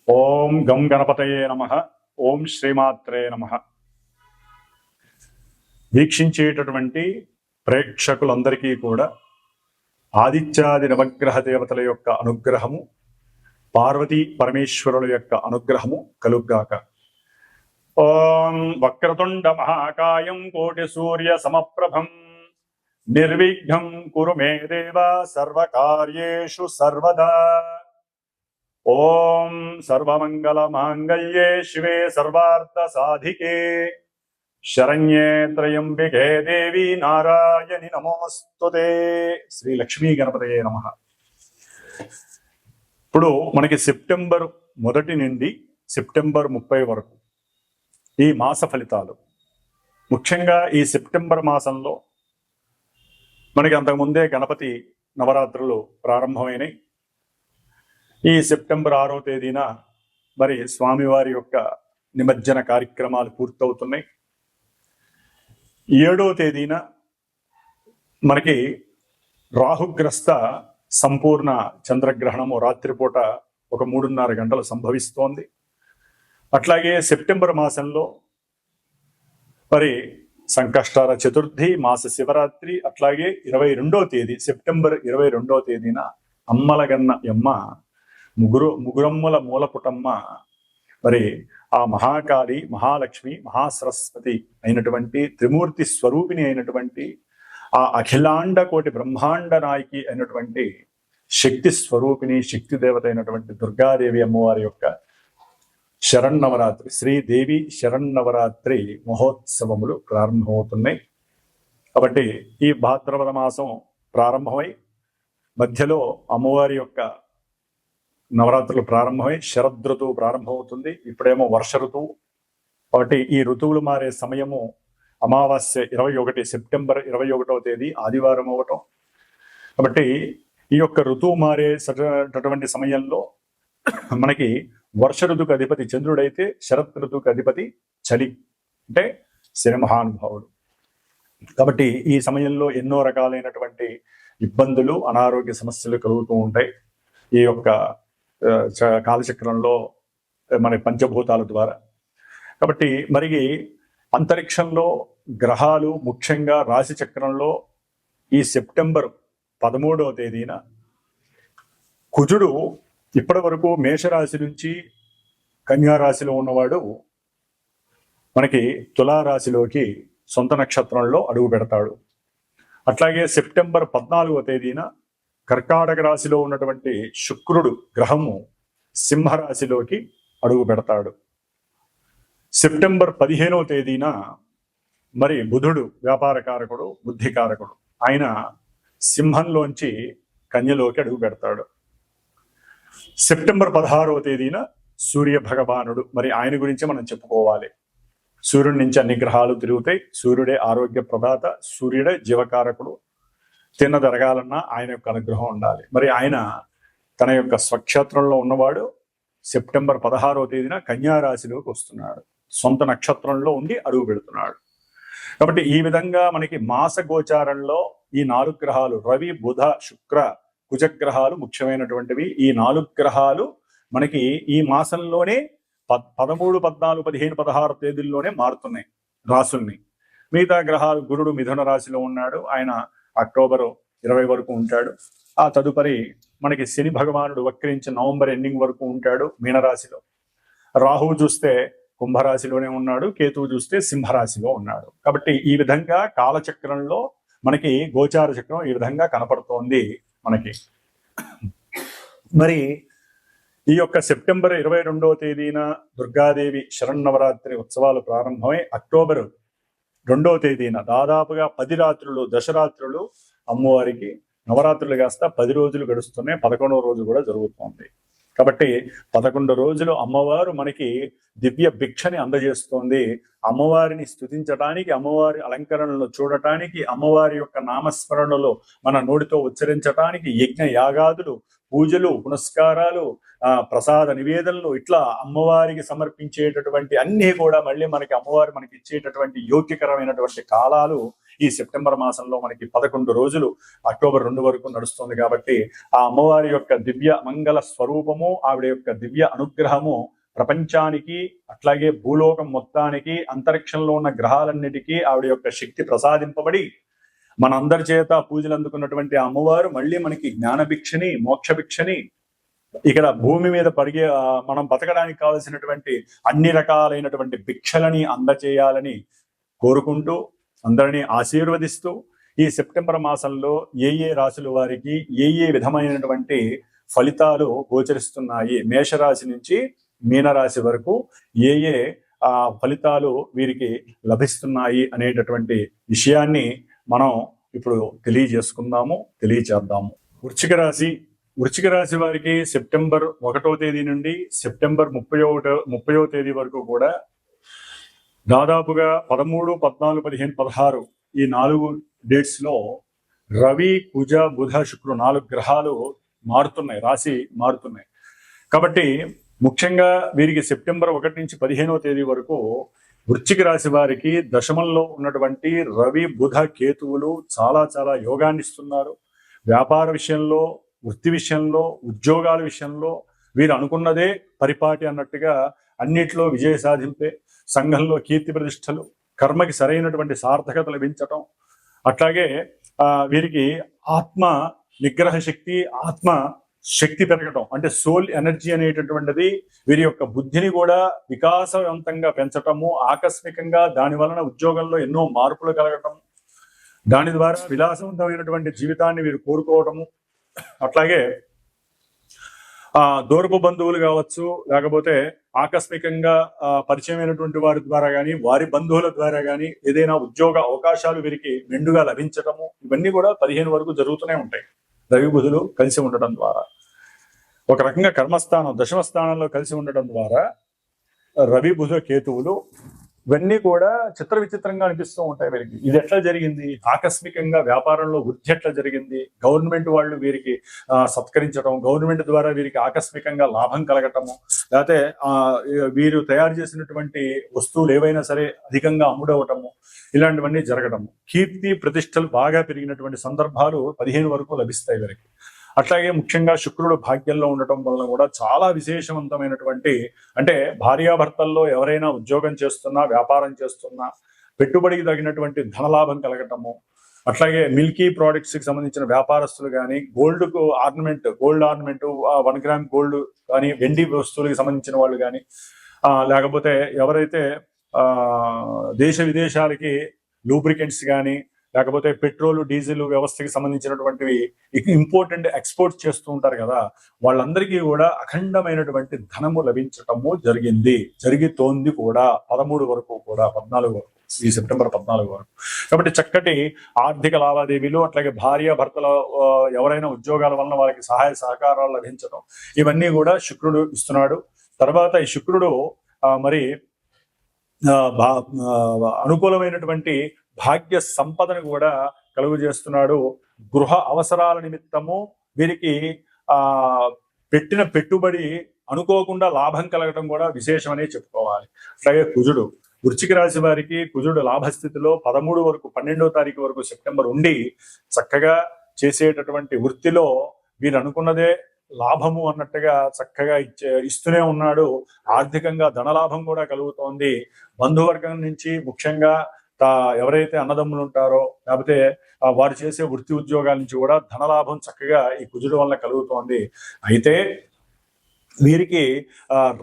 ఓం గం గణపతయే నమః. ఓం శ్రీమాత్రే నమః. వీక్షించేటటువంటి ప్రేక్షకులందరికీ కూడా ఆదిత్యాది నవగ్రహ దేవతల యొక్క అనుగ్రహము, పార్వతీ పరమేశ్వరుల యొక్క అనుగ్రహము కలుగ్గాక. ఓం వక్రతుండ మహాకాయం కోటి సూర్య సమప్రభం నిర్విఘ్నం కురు మే దేవ సర్వకార్యేషు సర్వదా. ఓం సర్వమంగళ మాంగళ్యే శివే సర్వార్థ సాధికే శరణ్యే త్రయంబికే దేవి నారాయణి నమోస్తుతే. శ్రీ లక్ష్మీ గణపతయే నమః. ఇప్పుడు మనకి సెప్టెంబర్ 1 నుండి సెప్టెంబర్ 30 వరకు ఈ మాస ఫలితాలు. ముఖ్యంగా ఈ సెప్టెంబర్ మాసంలో మనకి అంతకుముందే గణపతి నవరాత్రులు ప్రారంభమైనవి. ఈ సెప్టెంబర్ 6వ తేదీన మరి స్వామివారి యొక్క నిమజ్జన కార్యక్రమాలు పూర్తవుతున్నాయి. 7వ తేదీన మనకి రాహుగ్రస్త సంపూర్ణ చంద్రగ్రహణము రాత్రిపూట ఒక 3:30 గంటలు సంభవిస్తోంది. అట్లాగే సెప్టెంబర్ మాసంలో మరి సంకష్టార చతుర్థి, మాస శివరాత్రి, అట్లాగే 22వ తేదీ సెప్టెంబర్ 22వ తేదీన అమ్మలగన్న యమ్మ ముగురమ్మల మూలపుటమ్మ మరి ఆ మహాకాళి, మహాలక్ష్మి, మహాసరస్వతి అయినటువంటి త్రిమూర్తి స్వరూపిణి అయినటువంటి ఆ అఖిలాండ కోటి బ్రహ్మాండ నాయకి అయినటువంటి శక్తి స్వరూపిణి, శక్తి దేవత అయినటువంటి దుర్గాదేవి అమ్మవారి యొక్క శరన్నవరాత్రి, శ్రీదేవి శరన్నవరాత్రి మహోత్సవములు ప్రారంభమవుతున్నాయి. కాబట్టి ఈ భాద్రపద మాసం ప్రారంభమై మధ్యలో అమ్మవారి యొక్క నవరాత్రులు ప్రారంభమై శరదృతువు ప్రారంభమవుతుంది. ఇప్పుడేమో వర్ష ఋతువు. కాబట్టి ఈ ఋతువులు మారే సమయము అమావాస్య 21 సెప్టెంబర్ 21వ తేదీ ఆదివారం అవటం. కాబట్టి ఈ యొక్క ఋతువు మారేటటువంటి సమయంలో మనకి వర్ష ఋతువుకి అధిపతి చంద్రుడైతే శరత్ ఋతువుకి అధిపతి చలి అంటే శని మహానుభావుడు. కాబట్టి ఈ సమయంలో ఎన్నో రకాలైనటువంటి ఇబ్బందులు, అనారోగ్య సమస్యలు కలుగుతూ ఉంటాయి ఈ యొక్క కాలచక్రంలో మన పంచభూతాల ద్వారా. కాబట్టి మరి అంతరిక్షంలో గ్రహాలు ముఖ్యంగా రాశి చక్రంలో ఈ సెప్టెంబర్ 13వ తేదీన కుజుడు ఇప్పటి వరకు మేషరాశి నుంచి కన్యారాశిలో ఉన్నవాడు మనకి తులారాశిలోకి సొంత నక్షత్రంలో అడుగు పెడతాడు. అట్లాగే సెప్టెంబర్ 14వ తేదీన కర్కాటక రాశిలో ఉన్నటువంటి శుక్రుడు గ్రహము సింహరాశిలోకి అడుగు పెడతాడు. సెప్టెంబర్ 15వ తేదీన మరి బుధుడు వ్యాపారకారకుడు, బుద్ధికారకుడు, ఆయన సింహంలోంచి కన్యలోకి అడుగు పెడతాడు. సెప్టెంబర్ 16వ తేదీన సూర్య భగవానుడు, మరి ఆయన గురించి మనం చెప్పుకోవాలి. సూర్యుడి నుంచి అన్ని గ్రహాలు తిరుగుతాయి. సూర్యుడే ఆరోగ్య ప్రదాత, సూర్యుడే జీవకారకుడు. తిన్నదరగాలన్నా ఆయన యొక్క అనుగ్రహం ఉండాలి. మరి ఆయన తన యొక్క స్వక్షేత్రంలో ఉన్నవాడు సెప్టెంబర్ 16వ తేదీన కన్యారాశిలోకి వస్తున్నాడు. సొంత నక్షత్రంలో ఉండి అడుగు పెడుతున్నాడు. కాబట్టి ఈ విధంగా మనకి మాస గోచారంలో ఈ 4 గ్రహాలు రవి, బుధ, శుక్ర, కుజగ్రహాలు ముఖ్యమైనటువంటివి. ఈ 4 గ్రహాలు మనకి ఈ మాసంలోనే 13, 14, 15, 16 తేదీల్లోనే మారుతున్నాయి రాసుల్ని. మిగతా గ్రహాలు గురుడు మిథున రాశిలో ఉన్నాడు, ఆయన అక్టోబర్ 20 వరకు ఉంటాడు. ఆ తదుపరి మనకి శని భగవానుడు వక్రించి నవంబర్ ఎండింగ్ వరకు ఉంటాడు మీనరాశిలో. రాహువు చూస్తే కుంభరాశిలోనే ఉన్నాడు, కేతువు చూస్తే సింహరాశిలో ఉన్నాడు. కాబట్టి ఈ విధంగా కాలచక్రంలో మనకి గోచార చక్రం ఈ విధంగా కనపడుతోంది మనకి. మరి ఈ యొక్క సెప్టెంబర్ 22వ తేదీన దుర్గాదేవి శరన్నవరాత్రి ఉత్సవాలు ప్రారంభమై అక్టోబర్ 2వ తేదీన దాదాపుగా 10 రాత్రులు, దశరాత్రులు అమ్మవారికి నవరాత్రులు కాస్త 10 రోజులు గడుస్తున్నాయి. 11వ రోజు కూడా జరుగుతోంది. కాబట్టి 11 రోజులు అమ్మవారు మనకి దివ్య భిక్షని అందజేస్తోంది. అమ్మవారిని స్తుతించడానికి, అమ్మవారి అలంకరణలు చూడటానికి, అమ్మవారి యొక్క నామస్మరణలో మన నోటితో ఉచ్చరించడానికి యజ్ఞ యాగాదులు, పూజలు, పునస్కారాలు, ప్రసాద నివేదనలు, ఇట్లా అమ్మవారికి సమర్పించేటటువంటి అన్నీ కూడా మళ్ళీ మనకి అమ్మవారు మనకి ఇచ్చేటటువంటి యోగ్యకరమైనటువంటి కాలాలు ఈ సెప్టెంబర్ మాసంలో మనకి 11 రోజులు అక్టోబర్ 2 వరకు నడుస్తుంది. కాబట్టి ఆ అమ్మవారి యొక్క దివ్య మంగళ స్వరూపము, ఆవిడ యొక్క దివ్య అనుగ్రహము ప్రపంచానికి, అట్లాగే భూలోకం మొత్తానికి, అంతరిక్షంలో ఉన్న గ్రహాలన్నిటికీ ఆవిడ యొక్క శక్తి ప్రసాదింపబడి మనందరి చేత పూజలు అందుకున్నటువంటి అమ్మవారు మళ్ళీ మనకి జ్ఞానభిక్షని, మోక్షభిక్షని, ఇక్కడ భూమి మీద మనం బతకడానికి కావలసినటువంటి అన్ని రకాలైనటువంటి భిక్షలని అందచేయాలని కోరుకుంటూ, అందరినీ ఆశీర్వదిస్తూ, ఈ సెప్టెంబర్ మాసంలో ఏ రాశుల వారికి ఏ విధమైనటువంటి ఫలితాలు గోచరిస్తున్నాయి, మేషరాశి నుంచి మీనరాశి వరకు ఏ ఫలితాలు వీరికి లభిస్తున్నాయి అనేటటువంటి విషయాన్ని మనం ఇప్పుడు తెలియచేద్దాము. వృశ్చిక రాశి వారికి సెప్టెంబర్ 1వ తేదీ నుండి సెప్టెంబర్ 30వ తేదీ వరకు కూడా దాదాపుగా 13, 14, 15, 16 ఈ 4 డేట్స్ లో రవి, కుజ, బుధ, శుక్రుడు 4 గ్రహాలు మారుతున్నాయి, రాశి మారుతున్నాయి. కాబట్టి ముఖ్యంగా వీరికి సెప్టెంబర్ 1 నుంచి 15వ తేదీ వరకు వృశ్చిక రాశి వారికి దశమంలో ఉన్నటువంటి రవి, బుధ, కేతువులు చాలా చాలా యోగాన్ని ఇస్తున్నారు. వ్యాపార విషయంలో, వృత్తి విషయంలో, ఉద్యోగాల విషయంలో వీరు అనుకున్నదే పరిపాటి అన్నట్టుగా అన్నిట్లో విజయ సాధింపే, సంఘంలో కీర్తి ప్రతిష్టలు, కర్మకి సరైనటువంటి సార్థకత లభించటం, అట్లాగే వీరికి ఆత్మ నిగ్రహ శక్తి, ఆత్మ శక్తి పెరగటం, అంటే సోల్ ఎనర్జీ అనేటటువంటిది వీరి యొక్క బుద్ధిని కూడా వికాసవంతంగా పెంచటము, ఆకస్మికంగా దాని వలన ఉద్యోగంలో ఎన్నో మార్పులు కలగటం, దాని ద్వారా విలాసవంతమైనటువంటి జీవితాన్ని వీరు కోరుకోవటము, అట్లాగే దూరపు బంధువులు కావచ్చు, లేకపోతే ఆకస్మికంగా పరిచయమైనటువంటి వారి ద్వారా కానీ, వారి బంధువుల ద్వారా కానీ ఏదైనా ఉద్యోగ అవకాశాలు వీరికి మెండుగా లభించటము, ఇవన్నీ కూడా 15 వరకు జరుగుతూనే ఉంటాయి. రవి బుధులు కలిసి ఉండటం ద్వారా ఒక రకంగా కర్మస్థానం దశమ స్థానంలో కలిసి ఉండటం ద్వారా రవి, బుధ, కేతువులు ఇవన్నీ కూడా చిత్ర విచిత్రంగా అనిపిస్తూ ఉంటాయి వీరికి. ఇది ఎట్లా జరిగింది, ఆకస్మికంగా వ్యాపారంలో వృద్ధి ఎట్లా జరిగింది, గవర్నమెంట్ వాళ్ళు వీరికి సత్కరించడం, గవర్నమెంట్ ద్వారా వీరికి ఆకస్మికంగా లాభం కలగటము, లేకపోతే వీరు తయారు చేసినటువంటి వస్తువులు ఏవైనా సరే అధికంగా అమ్ముడవటము, ఇలాంటివన్నీ జరగటము, కీర్తి ప్రతిష్టలు బాగా పెరిగినటువంటి సందర్భాలు 15 వరకు లభిస్తాయి వీరికి. అట్లాగే ముఖ్యంగా శుక్రుడు భాగ్యంలో ఉండటం వలన కూడా చాలా విశేషవంతమైనటువంటి, అంటే భార్యాభర్తల్లో ఎవరైనా ఉద్యోగం చేస్తున్నా, వ్యాపారం చేస్తున్నా, పెట్టుబడికి తగినటువంటి ధనలాభం కలగటము, అట్లాగే మిల్కీ ప్రోడక్ట్స్ కి సంబంధించిన వ్యాపారస్తులు కానీ, గోల్డ్ ఆర్నమెంట్ 1 గ్రామ్ గోల్డ్ కానీ, వెండి వస్తువులకు సంబంధించిన వాళ్ళు కానీ, లేకపోతే ఎవరైతే దేశ విదేశాలకి లూబ్రికెంట్స్ కానీ, లేకపోతే పెట్రోల్, డీజిల్ వ్యవస్థకి సంబంధించినటువంటివి ఇంపోర్టెంట్ ఎక్స్పోర్ట్స్ చేస్తూ ఉంటారు కదా, వాళ్ళందరికీ కూడా అఖండమైనటువంటి ధనము లభించటము జరుగుతోంది కూడా 13 వరకు కూడా, 14 వరకు, ఈ సెప్టెంబర్ 14 వరకు. కాబట్టి చక్కటి ఆర్థిక లావాదేవీలు, అట్లాగే భార్య భర్తల ఎవరైనా ఉద్యోగాల వలన వారికి సహాయ సహకారాలు లభించడం, ఇవన్నీ కూడా శుక్రుడు ఇస్తున్నాడు. తర్వాత ఈ శుక్రుడు మరి అనుకూలమైనటువంటి భాగ్య సంపదను కూడా కలుగు చేస్తున్నాడు. గృహ అవసరాల నిమిత్తము వీరికి పెట్టిన పెట్టుబడి అనుకోకుండా లాభం కలగడం కూడా విశేషమనే చెప్పుకోవాలి. అట్లాగే కుజుడు, వృశ్చిక రాశి వారికి కుజుడు లాభస్థితిలో 13 వరకు, 12వ తారీఖు వరకు సెప్టెంబర్ ఉండి చక్కగా చేసేటటువంటి వృత్తిలో వీరు అనుకున్నదే లాభము అన్నట్టుగా చక్కగా ఇస్తూనే ఉన్నాడు. ఆర్థికంగా ధనలాభం కూడా కలుగుతోంది. బంధువర్గం నుంచి ముఖ్యంగా ఎవరైతే అన్నదమ్ములు ఉంటారో, లేకపోతే వారు చేసే వృత్తి ఉద్యోగాల నుంచి కూడా ధనలాభం చక్కగా ఈ కుజుడు వలన కలుగుతోంది. అయితే వీరికి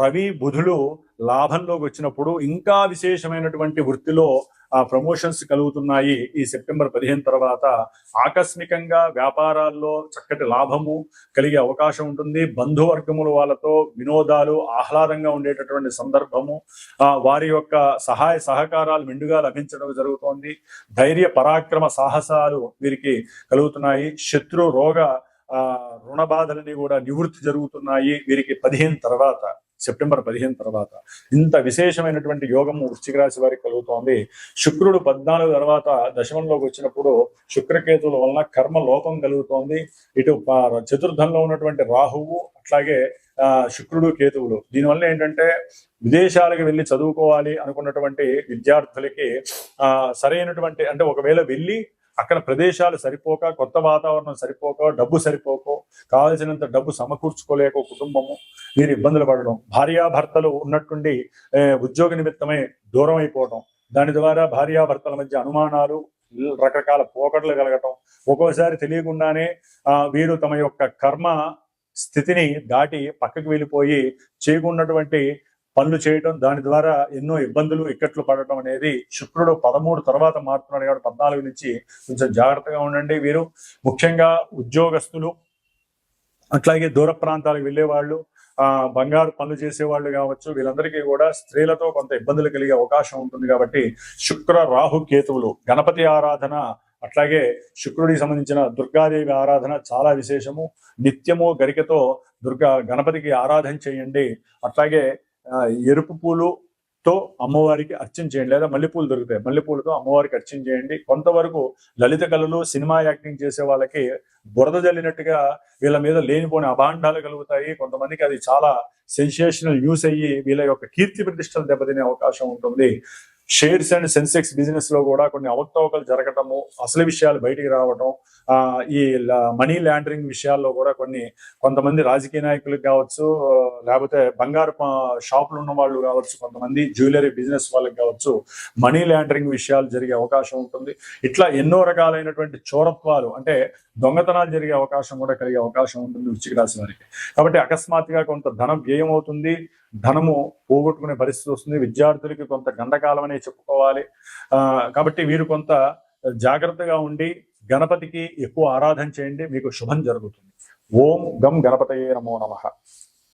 రవి, బుధులు లాభంలోకి వచ్చినప్పుడు ఇంకా విశేషమైనటువంటి వృత్తిలో ప్రమోషన్స్ కలుగుతున్నాయి. ఈ సెప్టెంబర్ 15 తర్వాత ఆకస్మికంగా వ్యాపారాల్లో చక్కటి లాభము కలిగే అవకాశం ఉంటుంది. బంధువర్గముల వాళ్ళతో వినోదాలు, ఆహ్లాదంగా ఉండేటటువంటి సందర్భము, వారి యొక్క సహాయ సహకారాలు మెండుగా లభించడం జరుగుతోంది. ధైర్య పరాక్రమ సాహసాలు వీరికి కలుగుతున్నాయి. శత్రు రోగ రుణ బాధలని కూడా నివృత్తి జరుగుతున్నాయి వీరికి సెప్టెంబర్ 15 తర్వాత. ఇంత విశేషమైనటువంటి యోగము వృశ్చిక రాశి వారికి కలుగుతోంది. శుక్రుడు 14 తర్వాత దశమంలోకి వచ్చినప్పుడు శుక్రకేతువుల వలన కర్మ లోపం కలుగుతోంది. ఇటు చతుర్థంలో ఉన్నటువంటి రాహువు, అట్లాగే శుక్రుడు కేతువులు. దీనివల్ల ఏంటంటే విదేశాలకు వెళ్ళి చదువుకోవాలి అనుకున్నటువంటి విద్యార్థులకి సరైనటువంటి అంటే ఒకవేళ వెళ్ళి అక్కడ ప్రదేశాలు సరిపోక, కొత్త వాతావరణం సరిపోక, డబ్బు సరిపోక, కావలసినంత డబ్బు సమకూర్చుకోలేక కుటుంబము వీరు ఇబ్బందులు పడడం, భార్యాభర్తలు ఉన్నట్టుండి ఉద్యోగ నిమిత్తమై దూరం అయిపోవడం, దాని ద్వారా భార్యాభర్తల మధ్య అనుమానాలు, రకరకాల పోకడలు కలగటం, ఒక్కోసారి తెలియకుండానే వీరు తమ యొక్క కర్మ స్థితిని దాటి పక్కకు వెళ్ళిపోయి చేయకున్నటువంటి పనులు చేయటం, దాని ద్వారా ఎన్నో ఇబ్బందులు ఇక్కట్లు పడటం అనేది శుక్రుడు 13 తర్వాత మారుతున్నాడు కాబట్టి 14 నుంచి కొంచెం జాగ్రత్తగా ఉండండి. వీరు ముఖ్యంగా ఉద్యోగస్తులు, అట్లాగే దూర ప్రాంతాలకు వెళ్ళేవాళ్ళు, బంగారు పనులు చేసేవాళ్ళు కావచ్చు, వీళ్ళందరికీ కూడా స్త్రీలతో కొంత ఇబ్బందులు కలిగే అవకాశం ఉంటుంది. కాబట్టి శుక్ర రాహు కేతువులు, గణపతి ఆరాధన, అట్లాగే శుక్రుడికి సంబంధించిన దుర్గాదేవి ఆరాధన చాలా విశేషము. నిత్యము గరికతో గణపతికి ఆరాధన చేయండి. అట్లాగే ఎరుపు పూలుతో అమ్మవారికి అర్చన చేయండి, లేదా మల్లెపూలు దొరుకుతాయి, మల్లెపూలతో అమ్మవారికి అర్చన చేయండి. కొంతవరకు లలిత కళలు, సినిమా యాక్టింగ్ చేసే వాళ్ళకి బురద జల్లినట్టుగా వీళ్ళ మీద లేనిపోని అభాండాలు కలుగుతాయి. కొంతమందికి అది చాలా సెన్సేషనల్ న్యూస్ అయ్యి వీళ్ళ యొక్క కీర్తి ప్రతిష్టలు దెబ్బతినే అవకాశం ఉంటుంది. షేర్స్ అండ్ సెన్సెక్స్ బిజినెస్ లో కూడా కొన్ని అవకతవకలు జరగటము, అసలు విషయాలు బయటికి రావటం, ఈ మనీ లాండరింగ్ విషయాల్లో కూడా కొంతమంది రాజకీయ నాయకులకు కావచ్చు, లేకపోతే బంగారు షాపులు ఉన్న వాళ్ళు కావచ్చు, కొంతమంది జ్యువెలరీ బిజినెస్ వాళ్ళకి కావచ్చు, మనీ లాండరింగ్ విషయాలు జరిగే అవకాశం ఉంటుంది. ఇట్లా ఎన్నో రకాలైనటువంటి చోరత్వాలు అంటే దొంగతనాలు జరిగే అవకాశం కూడా కలిగే అవకాశం ఉంటుంది వృశ్చిక రాశి వారికి. కాబట్టి అకస్మాత్తుగా కొంత ధనం వ్యయం అవుతుంది, ధనము పోగొట్టుకునే పరిస్థితి వస్తుంది. విద్యార్థులకి కొంత గండకాలం అనే చెప్పుకోవాలి. కాబట్టి వీరు కొంత జాగ్రత్తగా ఉండి గణపతికి ఎక్కువ ఆరాధన చేయండి, మీకు శుభం జరుగుతుంది. ఓం గం గణపతయే నమో నమః.